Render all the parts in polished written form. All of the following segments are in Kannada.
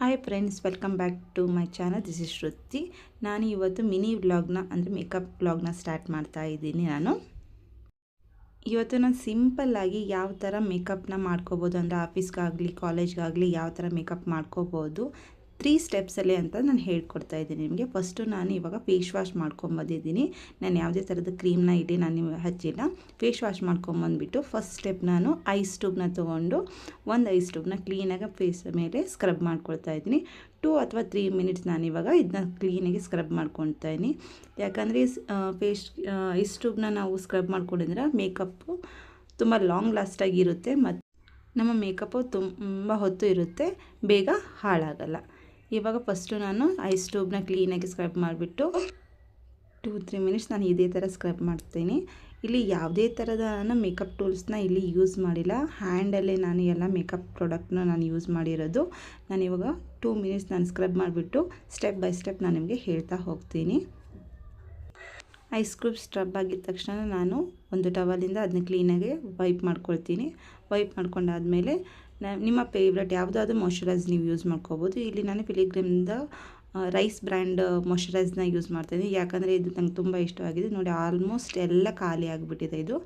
Hi friends, welcome back to my channel. This is Shruti. ನಾನು ಇವತ್ತು ಮಿನಿ ವ್ಲಾಗ್ನ ಅಂದರೆ ಮೇಕಪ್ ವ್ಲಾಗ್ನ ಸ್ಟಾರ್ಟ್ ಮಾಡ್ತಾ ಇದ್ದೀನಿ. ಇವತ್ತು ನಾನು ಸಿಂಪಲ್ಲಾಗಿ ಯಾವ ಥರ ಮೇಕಪ್ನ ಮಾಡ್ಕೋಬೋದು ಅಂದರೆ ಆಫೀಸ್ಗಾಗಲಿ ಕಾಲೇಜ್ಗಾಗಲಿ ಯಾವ ಥರ ಮೇಕಪ್ ಮಾಡ್ಕೋಬೋದು 3 ಸ್ಟೆಪ್ಸಲ್ಲಿ ಅಂತ ನಾನು ಹೇಳ್ಕೊಡ್ತಾ ಇದ್ದೀನಿ ನಿಮಗೆ. ಫಸ್ಟು ನಾನು ಇವಾಗ ಫೇಸ್ ವಾಶ್ ಮಾಡ್ಕೊಂಬಂದಿದ್ದೀನಿ. ನಾನು ಯಾವುದೇ ಥರದ ಕ್ರೀಮ್ನ ಇಟ್ಟು ನಾನು ಹಚ್ಚಿಲ್ಲ. ಫೇಸ್ ವಾಶ್ ಮಾಡ್ಕೊಂಬಂದ್ಬಿಟ್ಟು ಫಸ್ಟ್ ಸ್ಟೆಪ್ ನಾನು ಐಸ್ ಟ್ಯೂಬ್ನ ತೊಗೊಂಡು ಒಂದು ಐಸ್ ಟ್ಯೂಬ್ನ ಕ್ಲೀನಾಗಿ ಫೇಸ್ ಮೇಲೆ ಸ್ಕ್ರಬ್ ಮಾಡ್ಕೊಳ್ತಾ ಇದ್ದೀನಿ. 2 ಅಥವಾ 3 ಮಿನಿಟ್ಸ್ ನಾನು ಇವಾಗ ಇದನ್ನ ಕ್ಲೀನಾಗಿ ಸ್ಕ್ರಬ್ ಮಾಡ್ಕೊಳ್ತಾ ಇದ್ದೀನಿ. ಯಾಕಂದರೆ ಐಸ್ ಟ್ಯೂಬ್ನ ನಾವು ಸ್ಕ್ರಬ್ ಮಾಡ್ಕೊಂಡಿದ್ರೆ ಮೇಕಪ್ಪು ತುಂಬ ಲಾಂಗ್ ಲಾಸ್ಟಾಗಿರುತ್ತೆ ಮತ್ತು ನಮ್ಮ ಮೇಕಪ್ಪು ತುಂಬ ಹೊತ್ತು ಇರುತ್ತೆ, ಬೇಗ ಹಾಳಾಗಲ್ಲ. ಇವಾಗ ಫಸ್ಟು ನಾನು ಐಸ್ ಟ್ಯೂಬ್ನ ಕ್ಲೀನಾಗಿ ಸ್ಕ್ರಬ್ ಮಾಡಿಬಿಟ್ಟು 2-3 ಮಿನಿಟ್ಸ್ ನಾನು ಇದೇ ಥರ ಸ್ಕ್ರಬ್ ಮಾಡ್ತೀನಿ. ಇಲ್ಲಿ ಯಾವುದೇ ಥರದ ನಾನು ಮೇಕಪ್ ಟೂಲ್ಸ್ನ ಇಲ್ಲಿ ಯೂಸ್ ಮಾಡಿಲ್ಲ. ಹ್ಯಾಂಡಲ್ಲೇ ನಾನು ಎಲ್ಲ ಮೇಕಪ್ ಪ್ರಾಡಕ್ಟ್ನ ನಾನು ಯೂಸ್ ಮಾಡಿರೋದು. ನಾನಿವಾಗ 2 ಮಿನಿಟ್ಸ್ ನಾನು ಸ್ಕ್ರಬ್ ಮಾಡಿಬಿಟ್ಟು ಸ್ಟೆಪ್ ಬೈ ಸ್ಟೆಪ್ ನಾನು ನಿಮಗೆ ಹೇಳ್ತಾ ಹೋಗ್ತೀನಿ. ಐಸ್ ಕ್ಯೂಬ್ ಸ್ಕ್ರಬ್ ಆಗಿದ ತಕ್ಷಣ ನಾನು ಒಂದು ಟವಲಿಂದ ಅದನ್ನ ಕ್ಲೀನಾಗಿ ವೈಪ್ ಮಾಡ್ಕೊಳ್ತೀನಿ. ವೈಪ್ ಮಾಡ್ಕೊಂಡಾದಮೇಲೆ ನಿಮ್ಮ ಫೇವ್ರೆಟ್ ಯಾವುದಾದ್ರೂ ಮಾಯ್ಶ್ಚರೈಸ್ ನೀವು ಯೂಸ್ ಮಾಡ್ಕೋಬೋದು. ಇಲ್ಲಿ ನಾನು ಫಿಲಿಗ್ರಿಮ್ದ ರೈಸ್ ಬ್ರ್ಯಾಂಡ್ ಮಾಯ್ಶ್ಚರೈಸ್ನ ಯೂಸ್ ಮಾಡ್ತಾಯಿದ್ದೀನಿ. ಯಾಕಂದರೆ ಇದು ನಂಗೆ ತುಂಬ ಇಷ್ಟವಾಗಿದೆ. ನೋಡಿ, ಆಲ್ಮೋಸ್ಟ್ ಎಲ್ಲ ಖಾಲಿ ಆಗಿಬಿಟ್ಟಿದೆ ಇದು.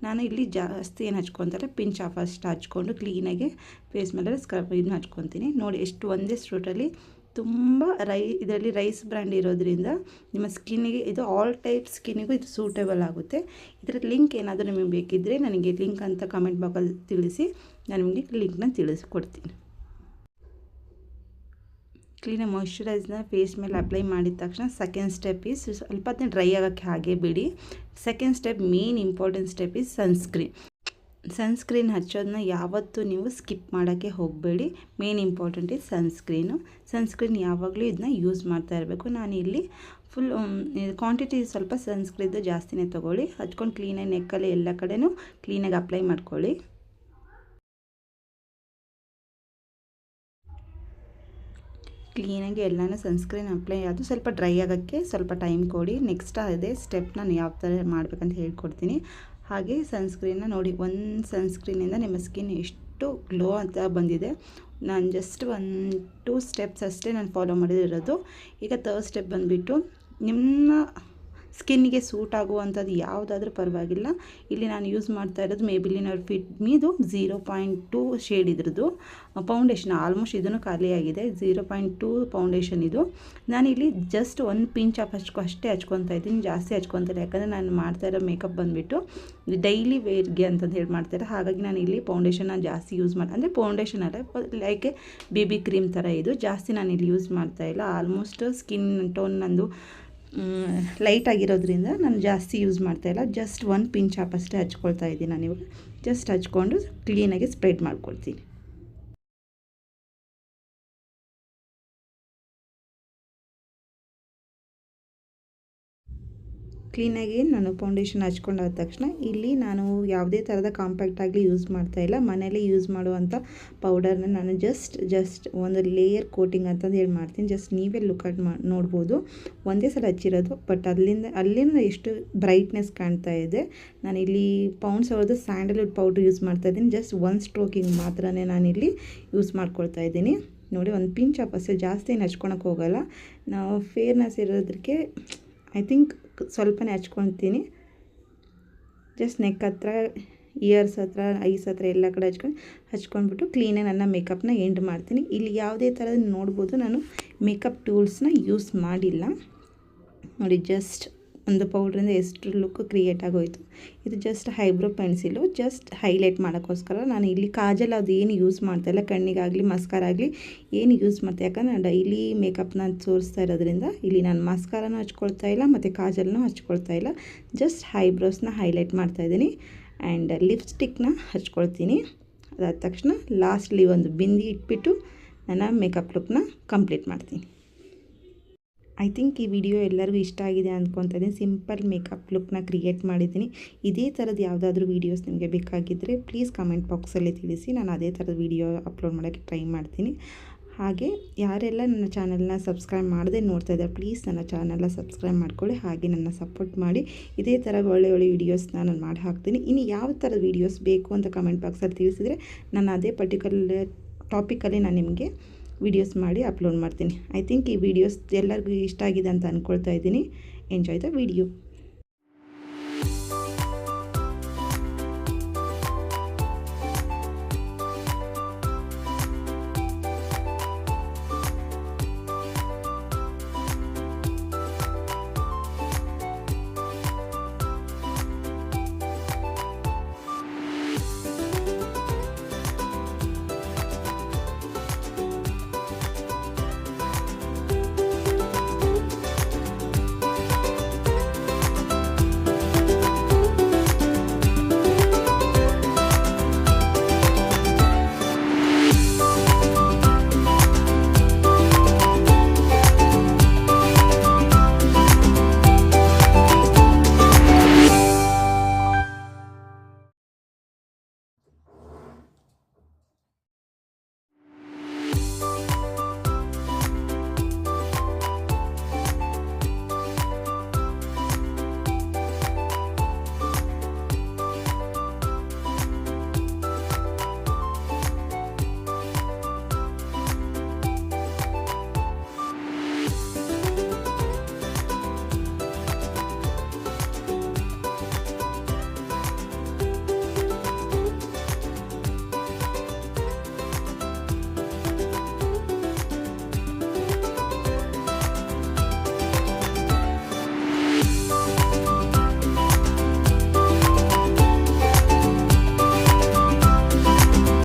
ನಾನು ಇಲ್ಲಿ ಜಾಸ್ತಿ ಏನು ಹಚ್ಕೊತಾರೆ ಪಿಂಚ್ ಆಫ್ ಅಷ್ಟು ಹಚ್ಕೊಂಡು ಕ್ಲೀನಾಗಿ ಫೇಸ್ ಮೇಲೆ ಸ್ಕ್ರಬ್ ಇದನ್ನ ಹಚ್ಕೊತೀನಿ. ನೋಡಿ, ಎಷ್ಟು ಒಂದೇ ಸ್ಟ್ರೋಟಲ್ಲಿ ತುಂಬ ಇದರಲ್ಲಿ ರೈಸ್ ಬ್ರ್ಯಾಂಡ್ ಇರೋದ್ರಿಂದ ನಿಮ್ಮ ಸ್ಕಿನ್ನಿಗೆ ಇದು ಆಲ್ ಟೈಪ್ ಸ್ಕಿನ್ನಿಗೂ ಇದು ಸೂಟೇಬಲ್ ಆಗುತ್ತೆ. ಇದರ ಲಿಂಕ್ ಏನಾದರೂ ನಿಮಗೆ ಬೇಕಿದ್ದರೆ ನನಗೆ ಲಿಂಕ್ ಅಂತ ಕಮೆಂಟ್ ಬಾಕ್ಸಲ್ಲಿ ತಿಳಿಸಿ, ನಾನು ನಿಮಗೆ ಲಿಂಕ್ನ ತಿಳಿಸ್ಕೊಡ್ತೀನಿ. ಕ್ಲೀನಾಗಿ ಮಾಯ್ಶ್ಚರೈಸ್ನ ಫೇಸ್ ಮೇಲೆ ಅಪ್ಲೈ ಮಾಡಿದ ತಕ್ಷಣ ಸೆಕೆಂಡ್ ಸ್ಟೆಪ್ ಈಸ್ ಸ್ವಲ್ಪ ಅದನ್ನ ಡ್ರೈ ಆಗೋಕ್ಕೆ ಹಾಗೆ ಬಿಡಿ. Second step main important step is sunscreen ಹಚ್ಚೋದನ್ನ ಯಾವತ್ತೂ ನೀವು ಸ್ಕಿಪ್ ಮಾಡೋಕ್ಕೆ ಹೋಗಬೇಡಿ. ಮೇನ್ ಇಂಪಾರ್ಟೆಂಟ್ ಈಸ್ ಸನ್ಸ್ಕ್ರೀನ್ ಯಾವಾಗಲೂ ಇದನ್ನ ಯೂಸ್ ಮಾಡ್ತಾ ಇರಬೇಕು. ನಾನು ಇಲ್ಲಿ ಫುಲ್ ಕ್ವಾಂಟಿಟಿ ಸ್ವಲ್ಪ ಸನ್ಸ್ಕ್ರೀನ್ದು ಜಾಸ್ತಿನೇ ತೊಗೊಳ್ಳಿ. ಹಚ್ಕೊಂಡು ಕ್ಲೀನಾಗಿ ನೆಕ್ಕಲ್ಲಿ ಎಲ್ಲ ಕಡೆನೂ ಕ್ಲೀನಾಗಿ ಅಪ್ಲೈ ಮಾಡ್ಕೊಳ್ಳಿ. ಕ್ಲೀನಾಗಿ ಎಲ್ಲನೂ ಸನ್ಸ್ಕ್ರೀನ್ ಅಪ್ಲೈ ಆದರೂ ಸ್ವಲ್ಪ ಡ್ರೈ ಆಗೋಕ್ಕೆ ಸ್ವಲ್ಪ ಟೈಮ್ ಕೊಡಿ. ನೆಕ್ಸ್ಟ್ ಅದೇ ಸ್ಟೆಪ್ ನಾನು ಯಾವ ಥರ ಮಾಡಬೇಕಂತ ಹೇಳ್ಕೊಡ್ತೀನಿ. ಹಾಗೆ ಸನ್ಸ್ಕ್ರೀನ್ನ ನೋಡಿ, ಒಂದು ಸನ್ಸ್ಕ್ರೀನಿಂದ ನಿಮ್ಮ ಸ್ಕಿನ್ ಎಷ್ಟು ಗ್ಲೋ ಅಂತ ಬಂದಿದೆ. ನಾನು ಜಸ್ಟ್ 1-2 ಸ್ಟೆಪ್ಸ್ ಅಷ್ಟೇ ನಾನು ಫಾಲೋ ಮಾಡಿರೋದು. ಈಗ ಥರ್ಡ್ ಸ್ಟೆಪ್ ಬಂದುಬಿಟ್ಟು ನಿಮ್ಮ ಸ್ಕಿನ್ನಿಗೆ ಸೂಟ್ ಆಗುವಂಥದ್ದು ಯಾವುದಾದ್ರೂ ಪರವಾಗಿಲ್ಲ. ಇಲ್ಲಿ ನಾನು ಯೂಸ್ ಮಾಡ್ತಾ ಇರೋದು ಮೇಬಿಲಿನ್ ಫಿಟ್ ಮೀದು 0.2 ಶೇಡ್ ಇದ್ರದ್ದು ಫೌಂಡೇಶನ್. ಆಲ್ಮೋಸ್ಟ್ ಇದನ್ನು ಖಾಲಿಯಾಗಿದೆ. 0.2 ಫೌಂಡೇಶನ್ ಇದು. ನಾನಿಲ್ಲಿ ಜಸ್ಟ್ ಒಂದು ಪಿಂಚ್ ಆಫ್ ಅಷ್ಟೇ ಹಚ್ಕೊತಾ ಇದ್ದೀನಿ, ಜಾಸ್ತಿ ಹಚ್ಕೊತಾರೆ. ಯಾಕಂದರೆ ನಾನು ಮಾಡ್ತಾ ಇರೋ ಮೇಕಪ್ ಬಂದುಬಿಟ್ಟು ಡೈಲಿ ವೇರ್ಗೆ ಅಂತಂದು ಹೇಳಿ ಮಾಡ್ತಾರೆ. ಹಾಗಾಗಿ ನಾನು ಇಲ್ಲಿ ಫೌಂಡೇಶನ್ನ ಜಾಸ್ತಿ ಯೂಸ್ ಮಾಡಿ, ಅಂದರೆ ಫೌಂಡೇಶನ್ ಅಲ್ಲ, ಲೈಕ್ ಬೇಬಿ ಕ್ರೀಮ್ ಥರ ಇದು ಜಾಸ್ತಿ ನಾನು ಇಲ್ಲಿ ಯೂಸ್ ಮಾಡ್ತಾಯಿಲ್ಲ. ಆಲ್ಮೋಸ್ಟ್ ಸ್ಕಿನ್ ಟೋನ್ ನಂದು ಲೈಟ್ ಆಗಿರೋದ್ರಿಂದ ನಾನು ಜಾಸ್ತಿ ಯೂಸ್ ಮಾಡ್ತಾಯಿಲ್ಲ. ಜಸ್ಟ್ ಒಂದು ಪಿಂಚ್ ಆಫ್ ಅಷ್ಟೇ ಹಚ್ಕೊಳ್ತಾ ಇದ್ದೀನಿ. ನಾನು ಇವಾಗ ಜಸ್ಟ್ ಹಚ್ಕೊಂಡು ಕ್ಲೀನಾಗಿ ಸ್ಪ್ರೆಡ್ ಮಾಡ್ಕೊಳ್ತೀನಿ. ಕ್ಲೀನಾಗಿ ನಾನು ಫೌಂಡೇಶನ್ ಹಚ್ಕೊಂಡಾದ ತಕ್ಷಣ ಇಲ್ಲಿ ನಾನು ಯಾವುದೇ ಥರದ ಕಾಂಪ್ಯಾಕ್ಟ್ ಆಗಲಿ ಯೂಸ್ ಮಾಡ್ತಾಯಿಲ್ಲ. ಮನೇಲಿ ಯೂಸ್ ಮಾಡುವಂಥ ಪೌಡರ್ನ ನಾನು ಜಸ್ಟ್ ಒಂದು ಲೇಯರ್ ಕೋಟಿಂಗ್ ಅಂತಂದು ಹೇಳಿ ಮಾಡ್ತೀನಿ. ಜಸ್ಟ್ ನೀವೇ ಲುಕ್ ಅಟ್ ನೋಡ್ಬೋದು. ಒಂದೇ ಸಲ ಹಚ್ಚಿರೋದು, ಬಟ್ ಅಲ್ಲಿಂದ ಎಷ್ಟು ಬ್ರೈಟ್ನೆಸ್ ಕಾಣ್ತಾ ಇದೆ. ನಾನಿಲ್ಲಿ ಪೌಂಡ್ಸ್ ಅವ್ರದ್ದು ಸ್ಯಾಂಡಲ್ವುಡ್ ಪೌಡ್ರ್ ಯೂಸ್ ಮಾಡ್ತಾಯಿದ್ದೀನಿ. ಜಸ್ಟ್ ಒಂದು ಸ್ಟ್ರೋಕಿಂಗ್ ಮಾತ್ರನೇ ನಾನಿಲ್ಲಿ ಯೂಸ್ ಮಾಡ್ಕೊಳ್ತಾ ಇದ್ದೀನಿ. ನೋಡಿ, ಒಂದು ಪಿಂಚ್ ಆಫ್ ಅಷ್ಟೇ, ಜಾಸ್ತಿ ಏನು ಹಚ್ಕೊಳಕ್ಕೆ ಹೋಗೋಲ್ಲ. ನಾವು ಫೇರ್ನೆಸ್ ಇರೋದಕ್ಕೆ ಐ ಥಿಂಕ್ ಸ್ವಲ್ಪನೇ ಹಚ್ಕೊತೀನಿ. ಜಸ್ಟ್ ನೆಕ್ ಹತ್ರ, ಇಯರ್ಸ್ ಹತ್ರ, ಐಸ್ ಹತ್ರ ಎಲ್ಲ ಕಡೆ ಹಚ್ಕೊಂಡ್ಬಿಟ್ಟು ಕ್ಲೀನಾಗಿ ನನ್ನ ಮೇಕಪ್ನ ಎಂಡ್ ಮಾಡ್ತೀನಿ. ಇಲ್ಲಿ ಯಾವುದೇ ಥರದ ನೋಡ್ಬೋದು, ನಾನು ಮೇಕಪ್ ಟೂಲ್ಸ್ನ ಯೂಸ್ ಮಾಡಿಲ್ಲ. ನೋಡಿ, ಜಸ್ಟ್ ಒಂದು ಪೌಡ್ರಿಂದ ಎಷ್ಟು ಲುಕ್ ಕ್ರಿಯೇಟ್ ಆಗೋಯಿತು. ಇದು just eyebrow pencil, just highlight ಮಾಡೋಕ್ಕೋಸ್ಕರ ನಾನು ಇಲ್ಲಿ ಕಾಜಲ್ ಅದು ಏನು ಯೂಸ್ ಮಾಡ್ತಾಯಿಲ್ಲ. ಕಣ್ಣಿಗಾಗಲಿ ಮಸ್ಕಾರ ಆಗಲಿ ಏನು ಯೂಸ್ ಮಾಡ್ತಾ, ಯಾಕಂದರೆ ನಾನು ಡೈಲಿ ಮೇಕಪ್ನ ತೋರಿಸ್ತಾ ಇರೋದ್ರಿಂದ ಇಲ್ಲಿ ನಾನು ಮಸ್ಕಾರನೂ ಹಚ್ಕೊಳ್ತಾ ಇಲ್ಲ ಮತ್ತು ಕಾಜಲ್ನೂ ಹಚ್ಕೊಳ್ತಾ ಇಲ್ಲ. ಜಸ್ಟ್ ಐಬ್ರೋಸ್ನ ಹೈಲೈಟ್ ಮಾಡ್ತಾಯಿದ್ದೀನಿ ಆ್ಯಂಡ್ ಲಿಪ್ಸ್ಟಿಕ್ನ ಹಚ್ಕೊಳ್ತೀನಿ. ಅದಾದ ತಕ್ಷಣ ಲಾಸ್ಟ್ಲಿ ಒಂದು ಬಿಂದಿ ಇಟ್ಬಿಟ್ಟು ನನ್ನ ಮೇಕಪ್ ಲುಕ್ನ ಕಂಪ್ಲೀಟ್ ಮಾಡ್ತೀನಿ. ಐ ಥಿಂಕ್ ಈ ವಿಡಿಯೋ ಎಲ್ಲರಿಗೂ ಇಷ್ಟ ಆಗಿದೆ ಅಂದ್ಕೊತಾ ಇದ್ದೀನಿ. ಸಿಂಪಲ್ ಮೇಕಪ್ ಲುಕ್ನ ಕ್ರಿಯೇಟ್ ಮಾಡಿದ್ದೀನಿ. ಇದೇ ಥರದ್ದು ಯಾವುದಾದ್ರೂ ವೀಡಿಯೋಸ್ ನಿಮಗೆ ಬೇಕಾಗಿದ್ದರೆ ಪ್ಲೀಸ್ ಕಮೆಂಟ್ ಬಾಕ್ಸಲ್ಲಿ ತಿಳಿಸಿ. ನಾನು ಅದೇ ಥರದ ವೀಡಿಯೋ ಅಪ್ಲೋಡ್ ಮಾಡೋಕ್ಕೆ ಟ್ರೈ ಮಾಡ್ತೀನಿ. ಹಾಗೆ ಯಾರೆಲ್ಲ ನನ್ನ ಚಾನಲ್ನ ಸಬ್ಸ್ಕ್ರೈಬ್ ಮಾಡದೆ ನೋಡ್ತಾ ಇದ್ದಾರೆ, ಪ್ಲೀಸ್ ನನ್ನ ಚಾನಲ್ನ ಸಬ್ಸ್ಕ್ರೈಬ್ ಮಾಡ್ಕೊಳ್ಳಿ. ಹಾಗೆ ನನ್ನ ಸಪೋರ್ಟ್ ಮಾಡಿ. ಇದೇ ಥರ ಒಳ್ಳೆ ವೀಡಿಯೋಸ್ನ ನಾನು ಮಾಡಿ ಹಾಕ್ತೀನಿ. ಇನ್ನು ಯಾವ ಥರದ ವೀಡಿಯೋಸ್ ಬೇಕು ಅಂತ ಕಮೆಂಟ್ ಬಾಕ್ಸಲ್ಲಿ ತಿಳಿಸಿದರೆ ನಾನು ಅದೇ ಪರ್ಟಿಕ್ಯುಲರ್ ಟಾಪಿಕಲ್ಲಿ ನಾನು ನಿಮಗೆ ವೀಡಿಯೋಸ್ ಮಾಡಿ ಅಪ್ಲೋಡ್ ಮಾಡ್ತೀನಿ. ಐ ಥಿಂಕ್ ಈ ವಿಡಿಯೋಸ್ ಎಲ್ಲರಿಗೂ ಇಷ್ಟ ಆಗಿದೆ ಅಂತ ಅಂದ್ಕೊಳ್ತಾ ಇದ್ದೀನಿ. Enjoy the video.